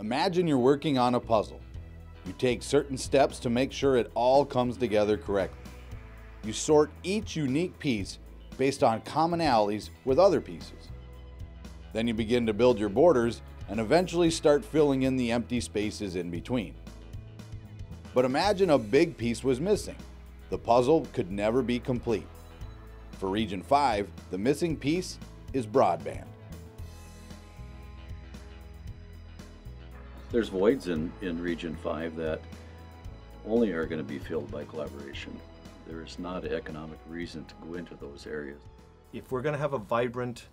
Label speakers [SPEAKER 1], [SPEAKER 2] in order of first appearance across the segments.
[SPEAKER 1] Imagine you're working on a puzzle. You take certain steps to make sure it all comes together correctly. You sort each unique piece based on commonalities with other pieces. Then you begin to build your borders and eventually start filling in the empty spaces in between. But imagine a big piece was missing. The puzzle could never be complete. For Region 5, the missing piece is broadband.
[SPEAKER 2] There's voids in Region 5 that only are going to be filled by collaboration. There is not an economic reason to go into those areas.
[SPEAKER 3] If we're going to have a vibrant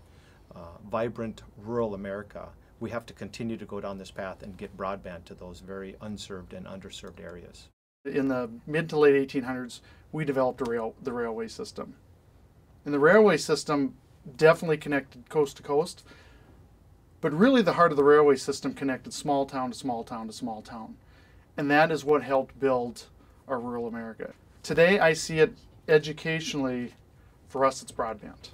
[SPEAKER 3] rural America, we have to continue to go down this path and get broadband to those very unserved and underserved areas.
[SPEAKER 4] In the mid to late 1800s, we developed the railway system. And the railway system definitely connected coast to coast, but really the heart of the railway system connected small town to small town to small town. And that is what helped build our rural America. Today I see it educationally, for us it's broadband.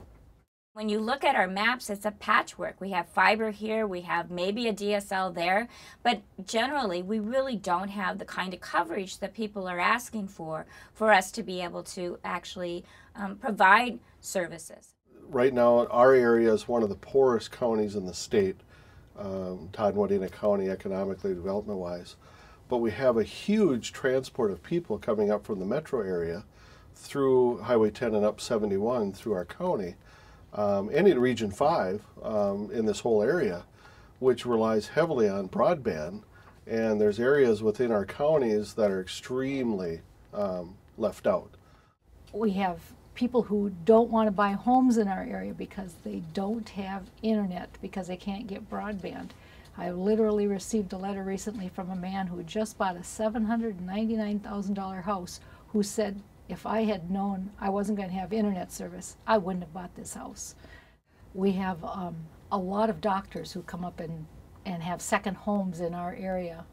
[SPEAKER 5] When you look at our maps, it's a patchwork. We have fiber here, we have maybe a DSL there, but generally we really don't have the kind of coverage that people are asking for us to be able to actually provide services.
[SPEAKER 6] Right now, our area is one of the poorest counties in the state, Todd and Wadena County, economically, development-wise. But we have a huge transport of people coming up from the metro area through Highway 10 and up 71 through our county, and in Region 5 in this whole area, which relies heavily on broadband. And there's areas within our counties that are extremely left out.
[SPEAKER 7] We have people who don't want to buy homes in our area because they don't have internet, because they can't get broadband. I literally received a letter recently from a man who just bought a $799,000 house who said, if I had known I wasn't going to have internet service, I wouldn't have bought this house. We have a lot of doctors who come up and have second homes in our area.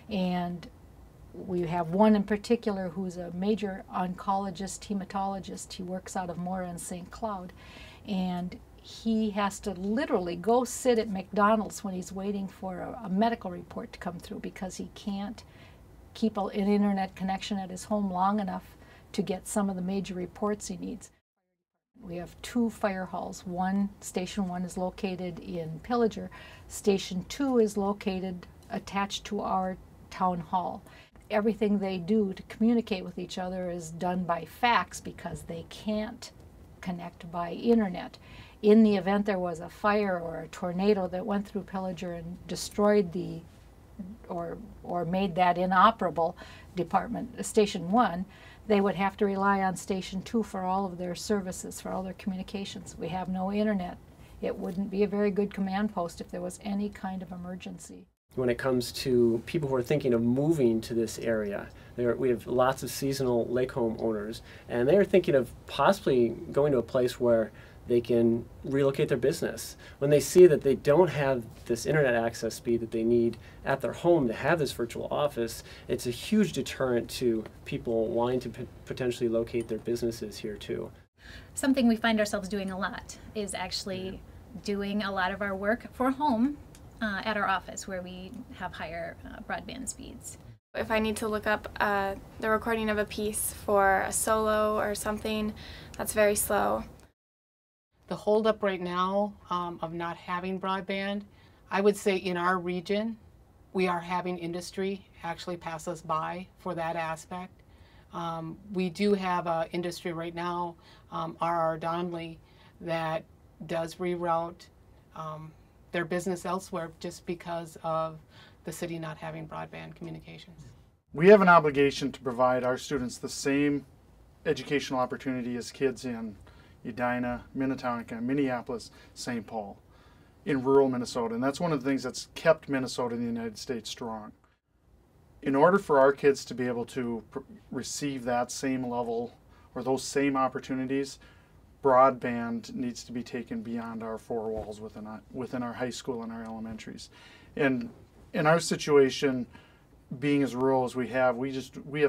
[SPEAKER 7] And we have one in particular who's a major oncologist, hematologist. He works out of Mora and St. Cloud. And he has to literally go sit at McDonald's when he's waiting for a medical report to come through because he can't keep an internet connection at his home long enough to get some of the major reports he needs. We have 2 fire halls. Station 1 is located in Pillager. Station 2 is located attached to our town hall. Everything they do to communicate with each other is done by fax because they can't connect by internet. In the event there was a fire or a tornado that went through Pillager and destroyed or made that inoperable department, Station 1, they would have to rely on Station 2 for all of their services, for all their communications. We have no internet. It wouldn't be a very good command post if there was any kind of emergency.
[SPEAKER 8] When it comes to people who are thinking of moving to this area, we have lots of seasonal lake home owners, and they're thinking of possibly going to a place where they can relocate their business. When they see that they don't have this internet access speed that they need at their home to have this virtual office, it's a huge deterrent to people wanting to potentially locate their businesses here too.
[SPEAKER 9] Something we find ourselves doing a lot is actually doing a lot of our work for home at our office where we have higher broadband speeds.
[SPEAKER 10] If I need to look up the recording of a piece for a solo or something, that's very slow.
[SPEAKER 11] The holdup right now of not having broadband, I would say in our region, we are having industry actually pass us by for that aspect. We do have an industry right now, R.R. Donnelly, that does reroute their business elsewhere just because of the city not having broadband communications.
[SPEAKER 4] We have an obligation to provide our students the same educational opportunity as kids in Edina, Minnetonka, Minneapolis, St. Paul, in rural Minnesota. And that's one of the things that's kept Minnesota and the United States strong. In order for our kids to be able to receive that same level or those same opportunities, broadband needs to be taken beyond our 4 walls within our high school and our elementaries. And in our situation, being as rural as we have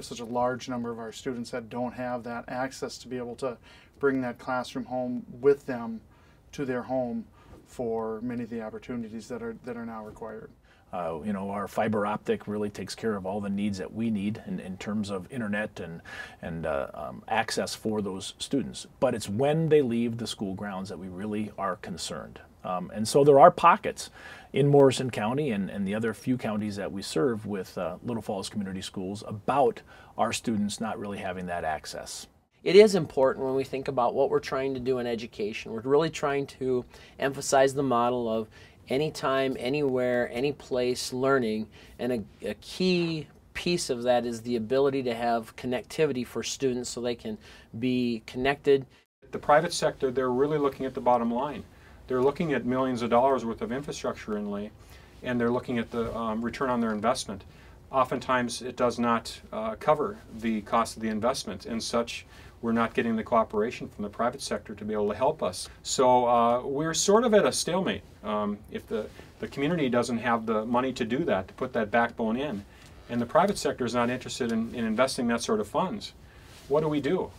[SPEAKER 4] such a large number of our students that don't have that access to be able to bring that classroom home with them to their home for many of the opportunities that are now required.
[SPEAKER 12] You know, our fiber optic really takes care of all the needs that we need in terms of internet and access for those students. But it's when they leave the school grounds that we really are concerned. And so there are pockets in Morrison County and the other few counties that we serve with Little Falls Community Schools about our students not really having that access.
[SPEAKER 13] It is important when we think about what we're trying to do in education. We're really trying to emphasize the model of anytime, anywhere, any place learning, and a key piece of that is the ability to have connectivity for students so they can be connected.
[SPEAKER 14] The private sector, they're really looking at the bottom line. They're looking at millions of dollars worth of infrastructure inlay, and they're looking at the return on their investment. Oftentimes it does not cover the cost of the investment, and such we're not getting the cooperation from the private sector to be able to help us. So we're sort of at a stalemate. If the community doesn't have the money to do that, to put that backbone in, and the private sector is not interested in investing that sort of funds, what do?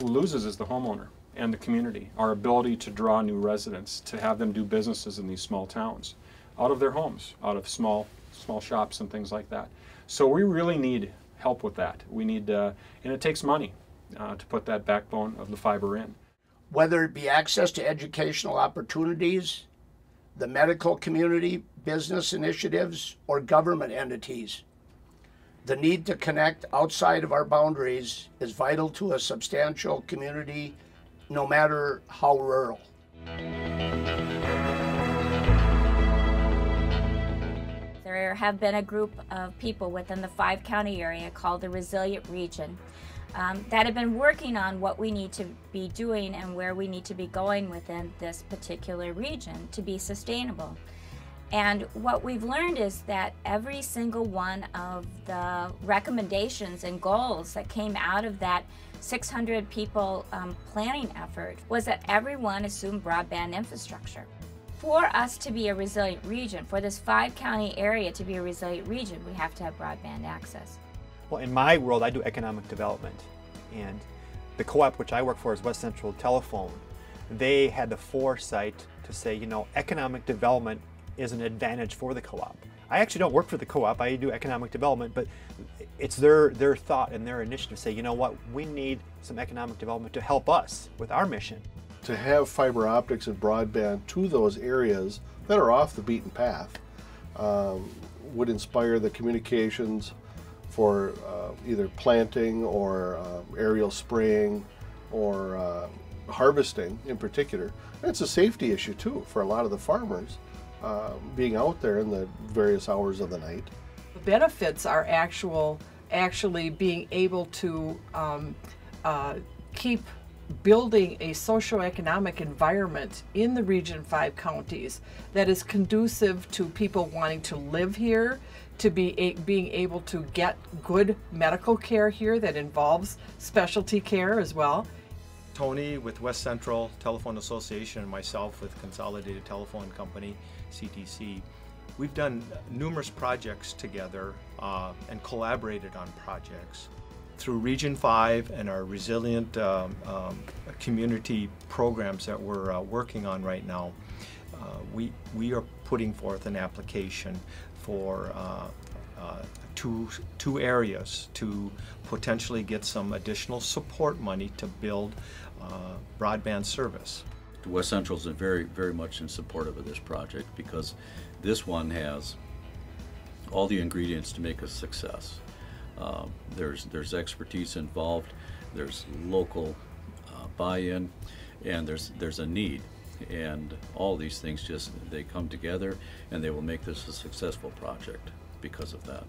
[SPEAKER 14] Who loses is the homeowner and the community, our ability to draw new residents, to have them do businesses in these small towns, out of their homes, out of small shops and things like that. So we really need help with that. We need, and it takes money to put that backbone of the fiber in.
[SPEAKER 15] Whether it be access to educational opportunities, the medical community, business initiatives, or government entities, the need to connect outside of our boundaries is vital to a substantial community, no matter how rural.
[SPEAKER 5] There have been a group of people within the 5-county area called the Resilient Region that have been working on what we need to be doing and where we need to be going within this particular region to be sustainable. And what we've learned is that every single one of the recommendations and goals that came out of that 600 people planning effort was that everyone assumed broadband infrastructure. For us to be a resilient region, for this 5-county area to be a resilient region, we have to have broadband access.
[SPEAKER 16] Well, in my world, I do economic development, and the co-op which I work for is West Central Telephone. They had the foresight to say, you know, economic development is an advantage for the co-op. I actually don't work for the co-op, I do economic development, but it's their thought and their initiative to say, you know what, we need some economic development to help us with our mission.
[SPEAKER 6] To have fiber optics and broadband to those areas that are off the beaten path would inspire the communications for either planting or aerial spraying or harvesting in particular. And it's a safety issue too for a lot of the farmers being out there in the various hours of the night.
[SPEAKER 17] The benefits are actually being able to keep building a socioeconomic environment in the Region 5 counties that is conducive to people wanting to live here, to being able to get good medical care here that involves specialty care as well.
[SPEAKER 3] Tony with West Central Telephone Association and myself with Consolidated Telephone Company, CTC, we've done numerous projects together and collaborated on projects. Through Region 5 and our resilient community programs that we're working on right now, we are putting forth an application for two areas to potentially get some additional support money to build broadband service.
[SPEAKER 2] West Central is very, very much in support of this project because this one has all the ingredients to make a success. There's expertise involved, there's local buy-in, and there's a need, and all these things they come together and they will make this a successful project because of that.